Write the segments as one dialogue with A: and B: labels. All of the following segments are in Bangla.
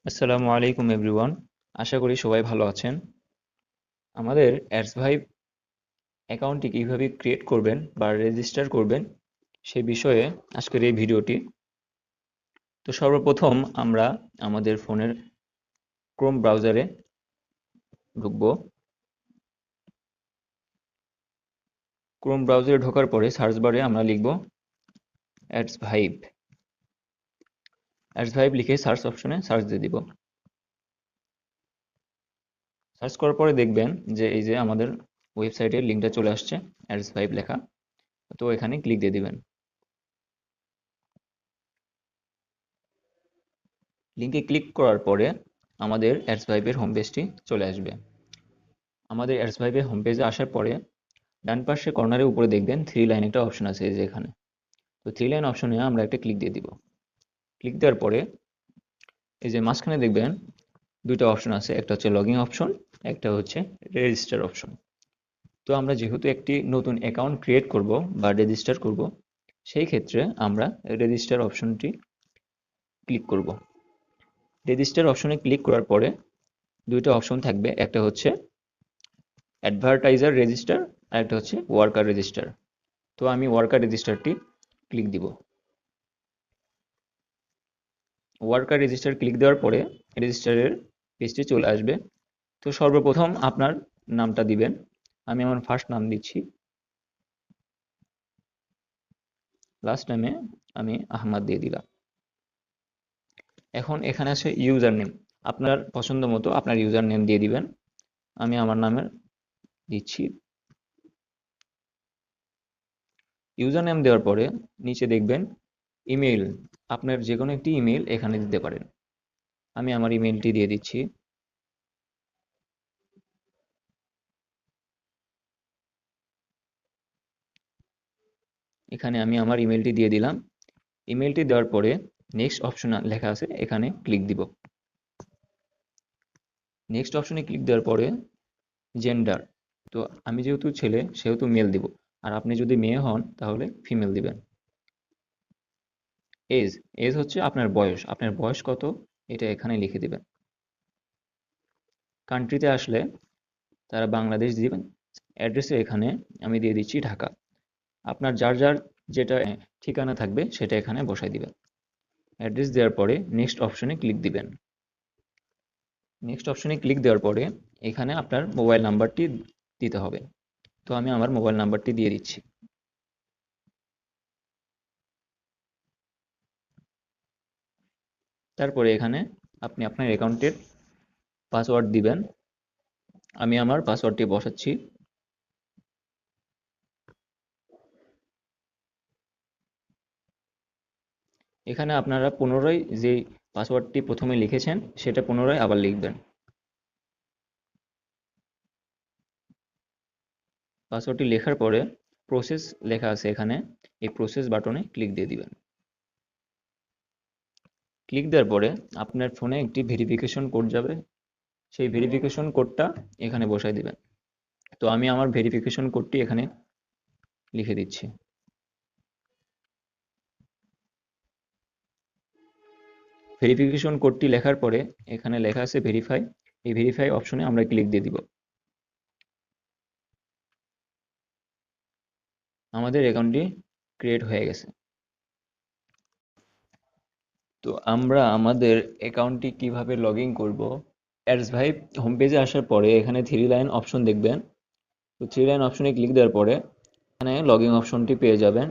A: আসসালামু আলাইকুম এভরিওয়ান। আশা করি সবাই ভালো আছেন। আমাদের অ্যাডসভাইব অ্যাকাউন্টটি কীভাবে ক্রিয়েট করবেন বা রেজিস্টার করবেন সে বিষয়ে আজকের এই ভিডিওটি। তো সর্বপ্রথম আমরা আমাদের ফোনের ক্রোম ব্রাউজারে ঢুকব। ক্রোম ব্রাউজারে ঢোকার পরে সার্চ বারে আমরা লিখব অ্যাডসভাইব। অ্যাডসভাইব লিখে সার্চ অপশনে সার্চ দিয়ে দিব। সার্চ করার পরে দেখবেন যে এই যে আমাদের ওয়েবসাইটের লিঙ্কটা চলে আসছে, অ্যাডসভাইব লেখা। তো এখানে ক্লিক দিয়ে দিবেন। লিঙ্কে ক্লিক করার পরে আমাদের অ্যাডসভাইবের হোম পেজটি চলে আসবে। আমাদের অ্যাডসভাইবের হোম পেজে আসার পরে ডান পাশে কর্নারের উপরে দেখবেন থ্রি লাইন একটা অপশন আছে, এই যে এখানে। তো থ্রি লাইন অপশনে আমরা একটা ক্লিক দিয়ে দিব। ক্লিক দেওয়ার পরে এই যে মাঝখানে দেখবেন দুইটা অপশন আছে, একটা হচ্ছে লগইন অপশন, একটা হচ্ছে রেজিস্টার অপশন। তো আমরা যেহেতু একটি নতুন অ্যাকাউন্ট ক্রিয়েট করব বা রেজিস্টার করব, সেই ক্ষেত্রে আমরা রেজিস্টার অপশনটি ক্লিক করব। রেজিস্টার অপশনে ক্লিক করার পরে দুইটা অপশন থাকবে, একটা হচ্ছে অ্যাডভার্টাইজার রেজিস্টার আর একটা হচ্ছে ওয়ার্কার রেজিস্টার। তো আমি ওয়ার্কার রেজিস্টারটি ক্লিক দিব। ওয়ার্কার রেজিস্টার ক্লিক দেওয়ার পরে রেজিস্টারের পেজটি চলে আসবে। তো সর্বপ্রথম আপনার নামটা দিবেন। আমি আমার ফার্স্ট নাম দিচ্ছি, লাস্ট নামে আমি আহমাদ দিয়ে দিলাম। এখন এখানে আছে ইউজার নেম, আপনার পছন্দ মতো আপনার ইউজার নেম দিয়ে দিবেন। আমি আমার নামের দিচ্ছি। ইউজার নেম দেওয়ার পরে নিচে দেখবেন ইমেইল, আপনার যে কোনো একটি ইমেইল এখানে দিতে পারেন। আমি আমার ইমেইলটি দিয়ে দিচ্ছি। এখানে আমি আমার ইমেইলটি দিয়ে দিলাম। ইমেইলটি দেওয়ার পরে নেক্সট অপশন লেখা আছে, এখানে ক্লিক দিব। নেক্সট অপশনে ক্লিক দেওয়ার পরে জেন্ডার, তো আমি যেহেতু ছেলে সেহেতু মেল দিব, আর আপনি যদি মেয়ে হন তাহলে ফিমেল দিবেন। এজ, এজ হচ্ছে আপনার বয়স, আপনার বয়স কত এটা এখানে লিখে দিবেন। কান্ট্রিতে আসলে তারা বাংলাদেশ দিবেন। অ্যাড্রেসে এখানে আমি দিয়ে দিচ্ছি ঢাকা। আপনার যার যার যেটা ঠিকানা থাকবে সেটা এখানে বসাই দিবেন। অ্যাড্রেস দেওয়ার পরে নেক্সট অপশনে ক্লিক দিবেন। নেক্সট অপশনে ক্লিক দেওয়ার পরে এখানে আপনার মোবাইল নাম্বারটি দিতে হবে। তো আমি আমার মোবাইল নাম্বারটি দিয়ে দিচ্ছি। তারপরে এখানে আপনি আপনার অ্যাকাউন্টের পাসওয়ার্ড দিবেন। আমি আমার পাসওয়ার্ডটি বসাচ্ছি। এখানে আপনারা পুনরায় যে পাসওয়ার্ডটি প্রথমে লিখেছেন সেটা পুনরায় আবার লিখবেন। পাসওয়ার্ডটি লেখার পরে প্রসেস লেখা আছে এখানে, এই প্রসেস বাটনে ক্লিক দিয়ে দিবেন। ক্লিক দেওয়ার পরে আপনার ফোনে একটি ভেরিফিকেশন কোড যাবে, সেই ভেরিফিকেশন কোডটা এখানে বসাই দিবেন। তো আমি আমার ভেরিফিকেশন কোডটি এখানে লিখে দিচ্ছি। ভেরিফিকেশন কোডটি লেখার পরে এখানে লেখা আছে ভেরিফাই, এই ভেরিফাই অপশনে আমরা ক্লিক দিয়ে দিব। আমাদের অ্যাকাউন্টটি ক্রিয়েট হয়ে গেছে। তো আমরা আমাদের অ্যাকাউন্টটি কিভাবে লগ ইন করবো, অ্যাডসভাইব হোম পেজে আসার পরে এখানে থ্রি লাইন অপশন দেখবেন। তো থ্রি লাইন অপশনে ক্লিক দেওয়ার পরে এখানে লগ ইন অপশনটি পেয়ে যাবেন।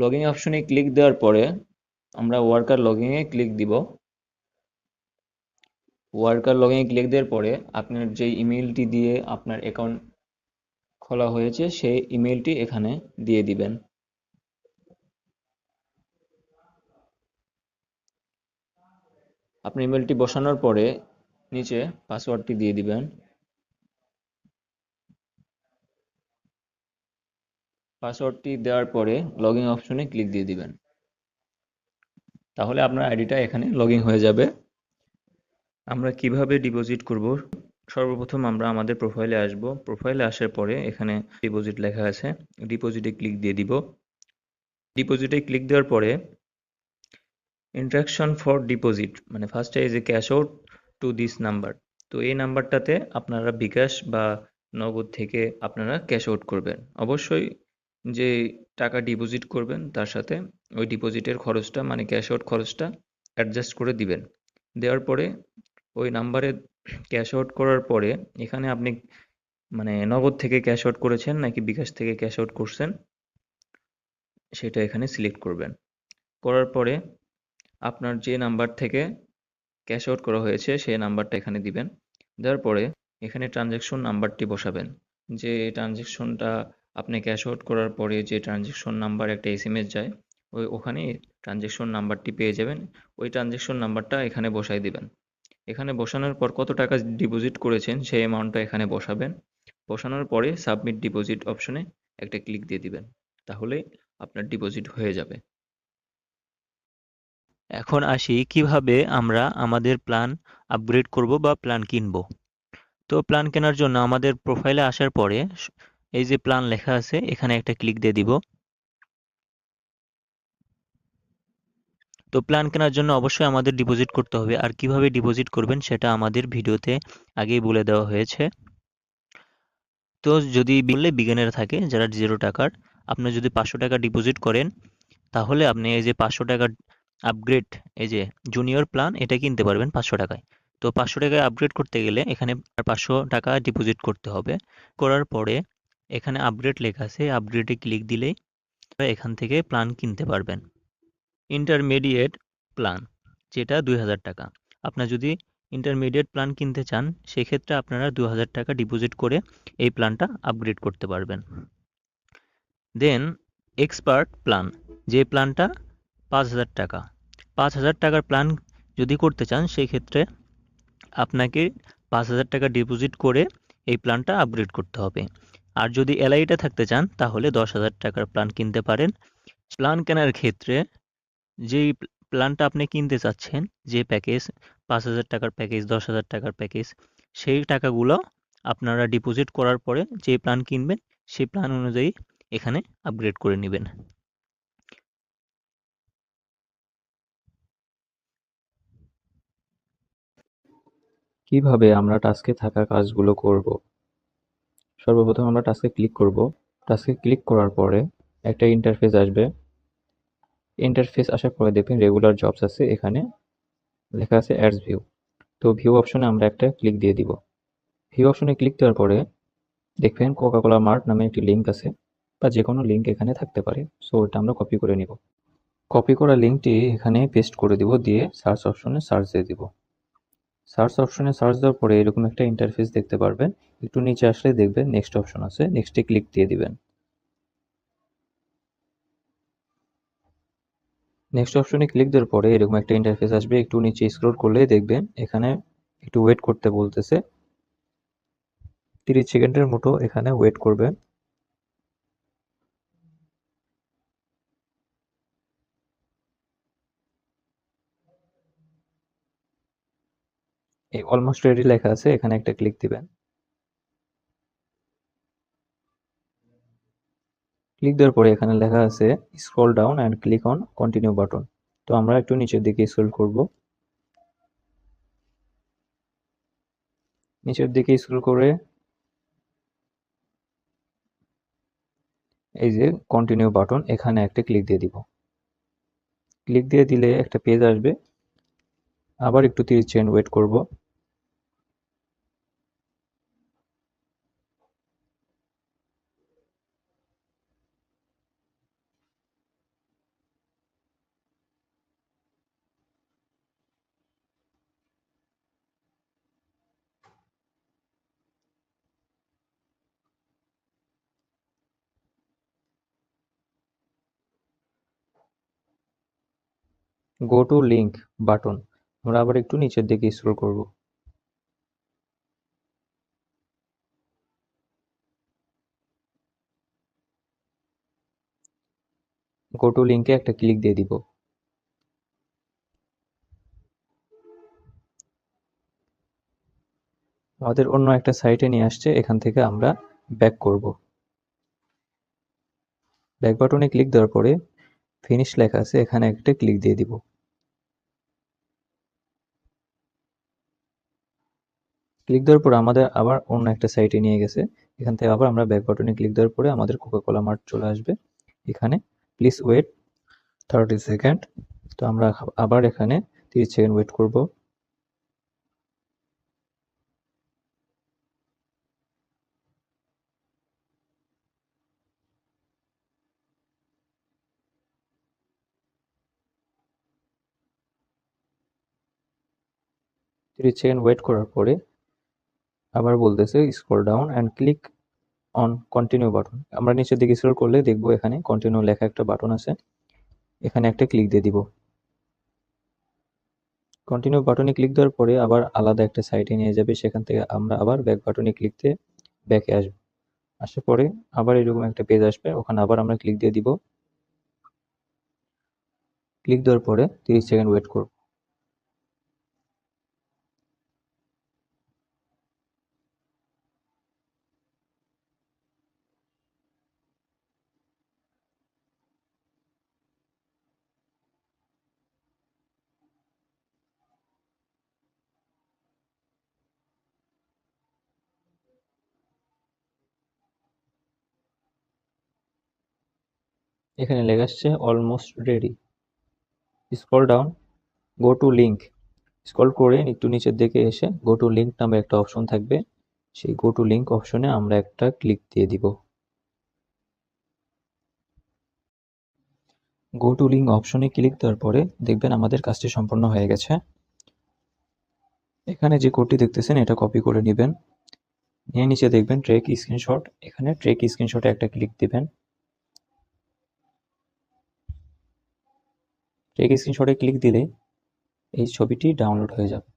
A: লগ ইন অপশনে ক্লিক দেওয়ার পরে আমরা ওয়ার্কার লগ ইনে ক্লিক দিব। ওয়ার্কার লগ ইনে ক্লিক দেওয়ার পরে আপনার যে ইমেইলটি দিয়ে আপনার অ্যাকাউন্ট খোলা হয়েছে সেই ইমেইলটি এখানে দিয়ে দিবেন। আপনার ইমেইলটি বসানোর পরে নিচে পাসওয়ার্ডটি দিয়ে দিবেন। পাসওয়ার্ডটি দেওয়ার পরে লগ ইন অপশনে ক্লিক দিয়ে দিবেন। তাহলে আপনার আইডিটা এখানে লগ ইন হয়ে যাবে। আমরা কিভাবে ডিপোজিট করব, সর্বপ্রথম আমরা আমাদের প্রোফাইলে আসব। প্রোফাইলে আসার পরে এখানে ডিপোজিট লেখা আছে, ডিপোজিটে ক্লিক দিয়ে দিব। ডিপোজিটে ক্লিক দেওয়ার পরে ইন্ট্রাকশন ফর ডিপোজিট মানে ফার্স্টে এই যে cash out to this number, তো এই নাম্বারটাতে আপনারা বিকাশ বা নগদ থেকে আপনারা ক্যাশ আউট করবেন। অবশ্যই যে টাকা ডিপোজিট করবেন তার সাথে ওই ডিপোজিটের খরচটা মানে ক্যাশ আউট খরচটা অ্যাডজাস্ট করে দিবেন। দেওয়ার পরে ওই নাম্বারে ক্যাশ আউট করার পরে এখানে আপনি মানে নগদ থেকে ক্যাশ আউট করেছেন নাকি বিকাশ থেকে ক্যাশ আউট করছেন সেটা এখানে সিলেক্ট করবেন। করার পরে আপনার যে নাম্বার থেকে ক্যাশ আউট করা হয়েছে সেই নাম্বারটা এখানে দিবেন। দেওয়ার পরে এখানে ট্রানজ্যাকশন নাম্বারটি বসাবেন। যে ট্রানজ্যাকশনটা আপনি ক্যাশ আউট করার পরে যে ট্রানজ্যাকশন নাম্বার একটা এসএমএস যায়, ওখানে ট্রানজ্যাকশন নাম্বারটি পেয়ে যাবেন। ওই ট্রানজ্যাকশন নাম্বারটা এখানে বসায় দিবেন। এখানে বসানোর পর কত টাকা ডিপোজিট করেছেন সেই অ্যামাউন্টটা এখানে বসাবেন। বসানোর পরে সাবমিট ডিপোজিট অপশনে একটা ক্লিক দিয়ে দিবেন। তাহলে আপনার ডিপোজিট হয়ে যাবে।
B: এখন আসি কিভাবে আমরা আমাদের প্ল্যান আপগ্রেড করব বা প্ল্যান কিনব। তো প্ল্যান কেনার জন্য আমাদের প্রোফাইলে আসার পরে এই যে প্ল্যান লেখা আছে এখানে একটা ক্লিক দিয়ে দিব। তো প্ল্যান কেনার জন্য অবশ্যই আমাদের ডিপোজিট করতে হবে, আর কিভাবে ডিপোজিট করবেন সেটা আমাদের ভিডিওতে আগেই বলে দেওয়া হয়েছে। তো যদি বললে বিগিনার থাকে যারা 0 টাকার, আপনি যদি 500 টাকা ডিপোজিট করেন তাহলে আপনি এই যে 500 টাকার আপগ্রেড, এই যে জুনিয়র প্ল্যান এটা কিনতে পারবেন 500 টাকায়। তো 500 টাকায় আপগ্রেড করতে গেলে এখানে 500 টাকা ডিপোজিট করতে হবে। করার পরে এখানে আপগ্রেড লেখা আছে, আপগ্রেডে ক্লিক দিলেই এখান থেকে প্ল্যান কিনতে পারবেন। ইন্টারমিডিয়েট প্ল্যান যেটা 2000 টাকা। আপনার যদি ইন্টারমিডিয়েট প্ল্যান কিনতে চান সেক্ষেত্রে আপনারা 2000 টাকা ডিপোজিট করে এই প্ল্যানটা আপগ্রেড করতে পারবেন। দেন এক্সপার্ট প্ল্যান, যে প্ল্যানটা 5000 টাকা। 5000 টাকার প্ল্যান যদি করতে চান সেই ক্ষেত্রে আপনাকে 5000 টাকা ডিপোজিট করে এই প্ল্যানটা আপগ্রেড করতে হবে। আর যদি এলআইটা থাকতে চান তাহলে 10,000 টাকার প্ল্যান কিনতে পারেন। প্ল্যান কেনার ক্ষেত্রে যেই প্ল্যানটা আপনি কিনতে চাচ্ছেন, যে প্যাকেজ 5,000 টাকার প্যাকেজ, 10,000 টাকার প্যাকেজ, সেই টাকাগুলো আপনারা ডিপোজিট করার পরে যে প্ল্যান কিনবেন সেই প্ল্যান অনুযায়ী এখানে আপগ্রেড করে নেবেন।
A: কিভাবে আমরা টাস্কে থাকা কাজগুলো করব? সর্বপ্রথম আমরা টাস্কে ক্লিক করব। টাস্কে ক্লিক করার পরে একটা ইন্টারফেস আসবে। ইন্টারফেস আসার পরে দেখবেন রেগুলার জবস আছে, এখানে লেখা আছে অ্যাডস ভিউ। তো ভিউ অপশনে আমরা একটা ক্লিক দিয়ে দিব। ভিউ অপশনে ক্লিক দেওয়ার পরে দেখবেন কোকাকোলা মার্ট নামে একটি লিঙ্ক আছে, বা যে কোনো লিঙ্ক এখানে থাকতে পারে। সো এটা আমরা কপি করে নিব। কপি করা লিঙ্কটি এখানে পেস্ট করে দিব, দিয়ে সার্চ অপশনে সার্চ দিয়ে দিব। সার্চ অপশনে সার্চ দেওয়ার পরে এরকম একটা ইন্টারফেস দেখতে পারবেন। একটু নিচে আসলে দেখবেন নেক্সট অপশন আছে, নেক্সটে ক্লিক দিয়ে দিবেন। নেক্সট অপশনে ক্লিক দেওয়ার পরে এরকম একটা ইন্টারফেস আসবে। একটু নিচে স্ক্রল করলে দেখবেন এখানে একটু ওয়েট করতে বলতেছে। 30 সেকেন্ডের মতো এখানে ওয়েট করবেন। এই অলমোস্ট রেডি লেখা আছে, এখানে একটা ক্লিক দিবেন। ক্লিক দেওয়ার পরে এখানে লেখা আছে scroll down and click on continue button. তো আমরা একটু নিচের দিকে স্ক্রল করব। নিচের দিকে স্ক্রল করে এই যে কন্টিনিউ বাটন, এখানে একটা ক্লিক দিয়ে দিব। ক্লিক দিয়ে দিলে একটা পেজ আসবে। আবার একটু 30 সেকেন্ড ওয়েট করব। গো টু লিঙ্ক বাটন, আমরা আবার একটু নিচের দিকে স্ক্রল করব। গো টু লিঙ্কে একটা ক্লিক দিয়ে দিব। আমাদের অন্য একটা সাইটে নিয়ে আসছে, এখান থেকে আমরা ব্যাক করব। ব্যাক বাটনে ক্লিক দেওয়ার পরে ফিনিশ লেখা আছে, এখানে একটা ক্লিক দিয়ে দিব। ক্লিক দেওয়ার পর আমাদের আবার অন্য একটা সাইটে নিয়ে গেছে। এখান থেকে আবার আমরা ব্যাক বাটনে ক্লিক দেওয়ার পরে আমাদের কোকা-কোলা মার্ট চলে আসবে। এখানে প্লিজ ওয়েট 30 সেকেন্ড। তো আমরা আবার এখানে 30 সেকেন্ড ওয়েট করব। 30 সেকেন্ড ওয়েট করার পরে আবার বলতেছে scroll down and click on continue button. আমরা নিচের দিকে স্ক্রল করলে দেখবো এখানে কন্টিনিউ লেখা একটা বাটন আছে, এখানে একটা ক্লিক দিয়ে দিব। কন্টিনিউ বাটনে ক্লিক দেওয়ার পরে আবার আলাদা একটা সাইটে নিয়ে যাবে, সেখান থেকে আমরা আবার ব্যাক বাটনে ক্লিক দিয়ে ব্যাকে আসবো। আসার পরে আবার এরকম একটা পেজ আসবে, ওখানে আবার আমরা ক্লিক দিয়ে দিব। ক্লিক দেওয়ার পরে 30 সেকেন্ড ওয়েট করব। এখানে লেখা আসছে almost ready. Scroll down, go to link. Scroll করে একটু নিচের দিকে এসে গো টু লিঙ্ক নামে একটা অপশন থাকবে, সেই গো টু লিঙ্ক অপশনে আমরা একটা ক্লিক দিয়ে দিব। গো টু লিঙ্ক অপশনে ক্লিক দেওয়ার পরে দেখবেন আমাদের কাজটি সম্পূর্ণ হয়ে গেছে। এখানে যে কোডটি দেখতেছেন এটা কপি করে নেবেন, নিয়ে নিচে দেখবেন ট্রেক স্ক্রিনশট, এখানে ট্রেক স্ক্রিনশটে একটা ক্লিক দিবেন। ট্রেক স্ক্রিনশটে ক্লিক দিলে এই ছবিটি ডাউনলোড হয়ে যাবে।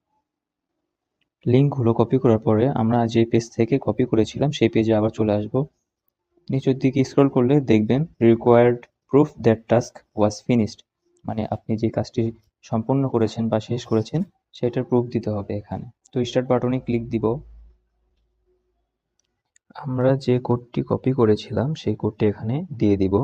A: লিঙ্কগুলো কপি করার পরে আমরা যে পেজ থেকে কপি করেছিলাম সেই পেজে আবার চলে আসব। নিচের দিকে স্ক্রল করলে দেখবেন required proof that task was finished, মানে আপনি যে কাজটি সম্পূর্ণ করেছেন বা শেষ করেছেন সেটার প্রুফ দিতে হবে এখানে। তো স্টার্ট বাটনে ক্লিক দিব। আমরা যে কোডটি কপি করেছিলাম সেই কোডটি এখানে দিয়ে দিব।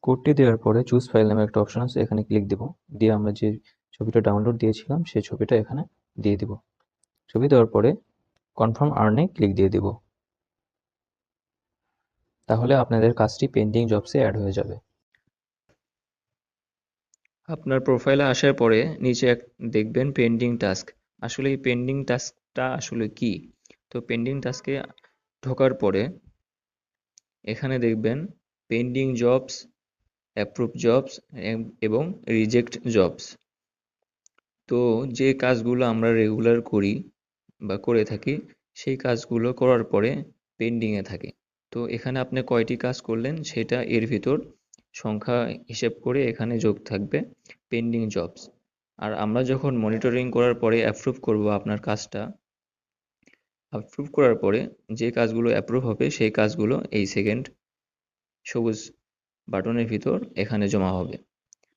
A: কোডটি দেওয়ার পরে চুজ ফাইল নামে একটা অপশন আছে, এখানে ক্লিক দিব। দিয়ে আমরা যে ছবিটা ডাউনলোড দিয়েছিলাম সেই ছবিটা এখানে দিয়ে দিব। ছবি দেওয়ার পরে কনফার্ম আর্নে ক্লিক দিয়ে দিব। তাহলে আপনাদের কাজটি পেন্ডিং জবসে অ্যাড হয়ে যাবে। আপনার প্রোফাইলে আসার পরে নিচে দেখবেন পেন্ডিং টাস্ক। আসলে এই পেন্ডিং টাস্কটা আসলে কি? তো পেন্ডিং টাস্কে ঢোকার পরে এখানে দেখবেন পেন্ডিং জবস, অ্যাপ্রুভ জবস এবং রিজেক্ট জবস। তো যে কাজগুলো আমরা রেগুলার করি বা করে থাকি সেই কাজগুলো করার পরে পেন্ডিংয়ে থাকে। তো এখানে আপনি কয়টি কাজ করলেন সেটা এর ভিতর সংখ্যা হিসেব করে এখানে যোগ থাকবে পেন্ডিং জবস। আর আমরা যখন মনিটরিং করার পরে অ্যাপ্রুভ করব আপনার কাজটা, অ্যাপ্রুভ করার পরে যে কাজগুলো অ্যাপ্রুভ হবে সেই কাজগুলো এই সেকেন্ড সবুজ বাটনের ভিতর এখানে জমা হবে।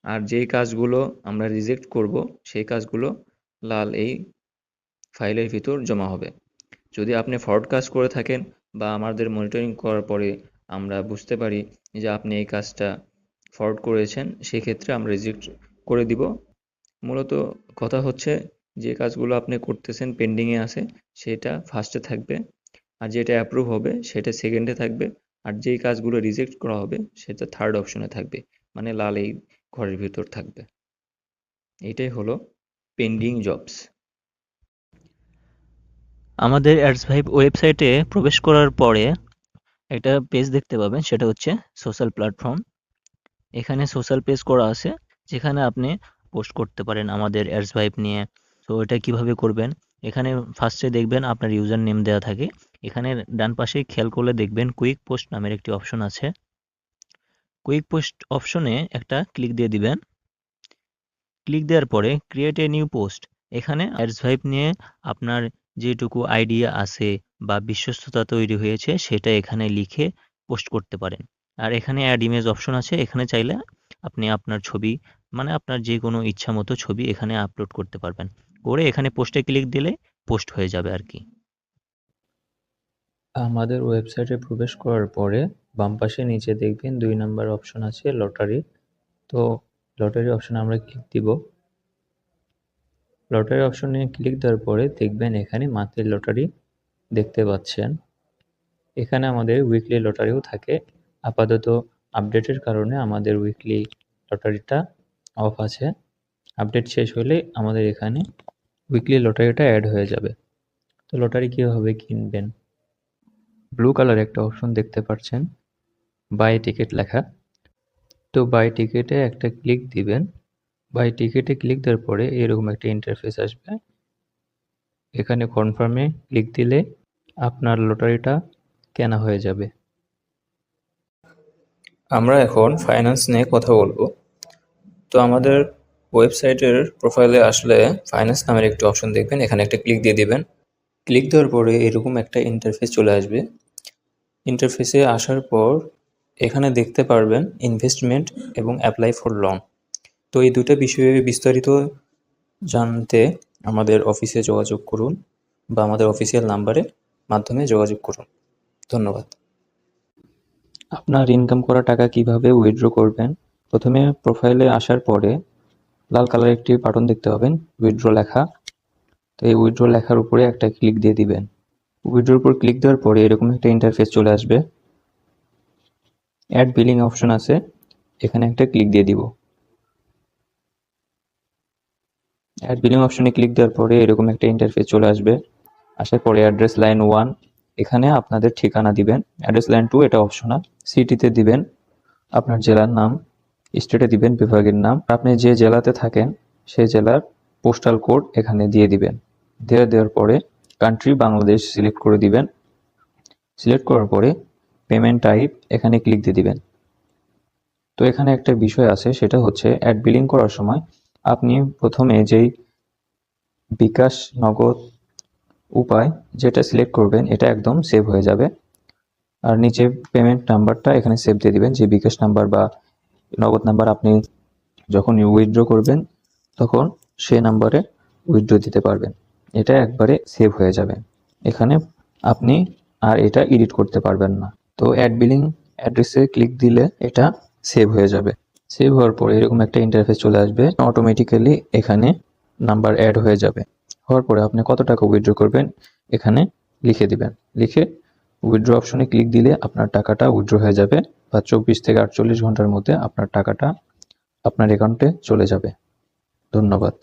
A: আর যেই কাজগুলো আমরা রিজেক্ট করব সেই কাজগুলো লাল এই ফাইলের ভিতর জমা হবে। যদি আপনি ফরওয়ার্ড কাজ করে থাকেন বা আমাদের মনিটরিং করার পরে আমরা বুঝতে পারি যে আপনি এই কাজটা ফরওয়ার্ড করেছেন, সেক্ষেত্রে আমরা রিজেক্ট করে দিব। মূলত কথা হচ্ছে যে কাজগুলো আপনি করতেছেন পেন্ডিংয়ে আছে সেটা ফার্স্টে থাকবে, আর যেটা অ্যাপ্রুভ হবে সেটা সেকেন্ডে থাকবে, আর যেই কাজগুলো রিজেক্ট করা হবে সেটা থার্ড অপশনে থাকবে, মানে লাল এই ঘরের ভিতর থাকবে। এইটাই হলো পেন্ডিং জবস।
B: আমাদের অ্যাডসভাইব ওয়েবসাইটে প্রবেশ করার পরে একটা পেজ দেখতে পাবেন, সেটা হচ্ছে সোশ্যাল প্ল্যাটফর্ম। এখানে সোশ্যাল পেজ করা আছে যেখানে আপনি পোস্ট করতে পারেন আমাদের অ্যাডসভাইব নিয়ে। তো এটা কিভাবে করবেন, এখানে ফার্স্টে দেখবেন আপনার ইউজার নেম দেওয়া থাকে। এখানে ডান পাশে খেয়াল করলে দেখবেন কুইক পোস্ট নামের একটি অপশন আছে। কুইক পোস্ট অপশনে একটা ক্লিক দিয়ে দিবেন। ক্লিক দেওয়ার পরে ক্রিয়েট এ নিউ পোস্ট, এখানে অ্যাডসভাইব নিয়ে আপনার যেটুকু আইডিয়া আছে বা বিশ্বস্ততা তৈরি হয়েছে সেটা এখানে লিখে পোস্ট করতে পারেন। আর এখানে অ্যাড ইমেজ অপশন আছে, এখানে চাইলে আপনি আপনার ছবি, মানে আপনার যে কোনো ইচ্ছা মতো ছবি এখানে আপলোড করতে পারবেন। করে এখানে পোস্টে ক্লিক দিলে পোস্ট হয়ে যাবে আর কি।
A: আমাদের ওয়েবসাইটে প্রবেশ করার পরে বাম পাশে নিচে দেখবেন 2 নাম্বার অপশন আছে লটারি। তো লটারি অপশনে আমরা ক্লিক দিব। লটারি অপশনে ক্লিক দেওয়ার পরে দেখবেন এখানে মান্থলি লটারি দেখতে পাচ্ছেন। এখানে আমাদের উইকলি লটারিও থাকে। আপাতত আপডেটের কারণে আমাদের উইকলি লটারিটা অফ আছে। আপডেট শেষ হলে আমাদের এখানে উইকলি লটারিটা অ্যাড হয়ে যাবে। তো লটারি কীভাবে কিনবেন? ব্লু কালার একটা অপশন দেখতে পাচ্ছেন, বাই টিকিট লেখা। তো বাই টিকিটে একটা ক্লিক দিবেন। বাই টিকিটে ক্লিক দেওয়ার পরে এরকম একটা ইন্টারফেস আসবে। এখানে কনফার্মে ক্লিক দিলে আপনার লটারিটা কেনা হয়ে যাবে। আমরা এখন ফাইন্যান্স নিয়ে কথা বলবো। তো আমাদের ওয়েবসাইটের প্রোফাইলে আসলে ফাইন্যান্স নামের একটি অপশন দেখবেন, এখানে একটা ক্লিক দিয়ে দিবেন। ক্লিক দেওয়ার পরে এরকম একটা ইন্টারফেস চলে আসবে। ইন্টারফেসে আসার পর এখানে দেখতে পারবেন ইনভেস্টমেন্ট এবং অ্যাপ্লাই ফর লোন। তো এই দুটো বিষয়ে বিস্তারিত জানতে আমাদের অফিসে যোগাযোগ করুন বা আমাদের অফিসিয়াল নাম্বারের মাধ্যমে যোগাযোগ করুন। ধন্যবাদ। আপনার ইনকাম করা টাকা কিভাবে উইথড্র করবেন? প্রথমে প্রোফাইলে আসার পরে লাল কালারের একটি বাটন দেখতে পাবেন, উইথড্র লেখা। তো এই উইথড্র লেখার উপরে একটা ক্লিক দিয়ে দিবেন। উইথড্রর উপর ক্লিক দেওয়ার পরে এরকম একটা ইন্টারফেস চলে আসবে। অ্যাড বিলিং অপশন আছে, এখানে একটা ক্লিক দিয়ে দিব। অ্যাড বিলিং অপশনে ক্লিক দেওয়ার পরে এরকম একটা ইন্টারফেস চলে আসবে। আসার পরে অ্যাড্রেস লাইন 1 এখানে আপনাদের ঠিকানা দিবেন। অ্যাড্রেস লাইন 2 এটা অপশনাল। সিটিতে দিবেন আপনার জেলার নাম, স্টেটে দিবেন বিভাগের নাম, আপনি যে জেলাতে থাকেন সেই জেলার পোস্টাল কোড এখানে দিয়ে দিবেন। দেওয়ার পরে কান্ট্রি বাংলাদেশ সিলেক্ট করে দিবেন। সিলেক্ট করার পরে পেমেন্ট টাইপ এখানে ক্লিক দিয়ে দিবেন। তো এখানে একটা বিষয় আছে, সেটা হচ্ছে অ্যাড বিলিং করার সময় আপনি প্রথমে যেই বিকাশ, নগদ উপায় যেটা সিলেক্ট করবেন এটা একদম সেভ হয়ে যাবে। আর নিচে পেমেন্ট নাম্বারটা এখানে সেভ দিয়ে দিবেন, যে বিকাশ নাম্বার বা নগদ নাম্বার আপনি যখন উইথড্র করবেন তখন সেই নাম্বারে উইথড্র দিতে পারবেন। এটা একবারে সেভ হয়ে যাবে। এখানে আপনি আর এটা এডিট করতে পারবেন না। তো অ্যাড বিলিং অ্যাড্রেসে ক্লিক দিলে এটা সেভ হয়ে যাবে। সেভ হওয়ার পরে এরকম একটা ইন্টারফেস চলে আসবে, অটোমেটিক্যালি এখানে নাম্বার অ্যাড হয়ে যাবে। হওয়ার পরে আপনি কত টাকা উইথড্র করবেন এখানে লিখে দিবেন। লিখে উইথড্র অপশনে ক্লিক দিলে আপনার টাকাটা উইথড্র হয়ে যাবে বা 24 থেকে 48 ঘন্টার মধ্যে আপনার টাকাটা আপনার অ্যাকাউন্টে চলে যাবে। ধন্যবাদ।